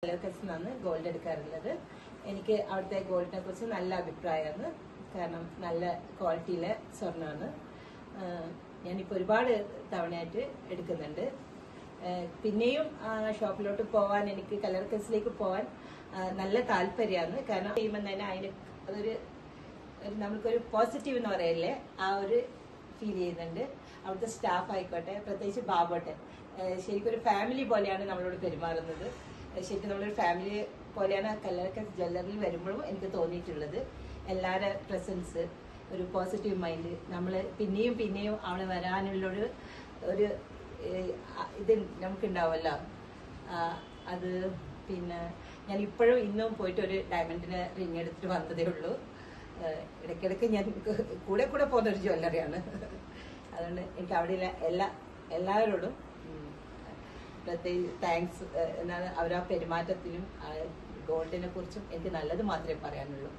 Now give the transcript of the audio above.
കലർക്കസിനാണ് gold എടുക്കാറുള്ളത്. എനിക്ക് അവിടുത്തെ ഗോൾഡിനെ കുറിച്ച് നല്ല അഭിപ്രായമാണ്. കാരണം നല്ല ക്വാളിറ്റിയിലെ സ്വർണ്ണമാണ്. ഞാനിപ്പോൾ ഒരുപാട് തവണയായിട്ട് എടുക്കുന്നുണ്ട്. പിന്നെയും ഷോപ്പിലോട്ട് പോവാൻ, എനിക്ക് കലർക്കസിലേക്ക് പോവാൻ നല്ല താല്പര്യമാണ്. കാരണം ചെയ്യുമ്പോൾ തന്നെ അതിന് അതൊരു നമുക്കൊരു പോസിറ്റീവ് എന്ന് പറയല്ലേ, ആ ഒരു ഫീൽ ചെയ്യുന്നുണ്ട്. അവിടുത്തെ സ്റ്റാഫ് ആയിക്കോട്ടെ, പ്രത്യേകിച്ച് ബാബോട്ടെ, ശരിക്കും ഒരു ഫാമിലി പോലെയാണ് നമ്മളോട് പെരുമാറുന്നത്. ശരിക്കും നമ്മളൊരു ഫാമിലി പോലെയാണ് കലർക്കസ് ജ്വല്ലറിയിൽ വരുമ്പോഴും എനിക്ക് തോന്നിയിട്ടുള്ളത്. എല്ലാവരുടെ പ്രസൻസ്, ഒരു പോസിറ്റീവ് മൈൻഡ്, നമ്മൾ പിന്നെയും പിന്നെയും അവിടെ വരാനുള്ളൊരു ഇത് നമുക്കുണ്ടാവുമല്ലോ. അത് പിന്നെ ഞാൻ ഇപ്പോഴും ഇന്നും പോയിട്ട് ഒരു ഡയമണ്ടിന് റിങ് എടുത്തിട്ട് വന്നതേ ഉള്ളൂ. ഇടയ്ക്കിടയ്ക്ക് ഞാൻ കൂടെ പോകുന്നൊരു ജ്വല്ലറിയാണ്. അതുകൊണ്ട് എനിക്ക് അവിടെയുള്ള എല്ലാവരോടും പ്രത്യേകിച്ച് താങ്ക്സ്. എന്നാണ് അവരാ പെരുമാറ്റത്തിലും ഗോൾഡിനെ കുറിച്ചും എനിക്ക് നല്ലത് മാത്രമേ പറയാനുള്ളൂ.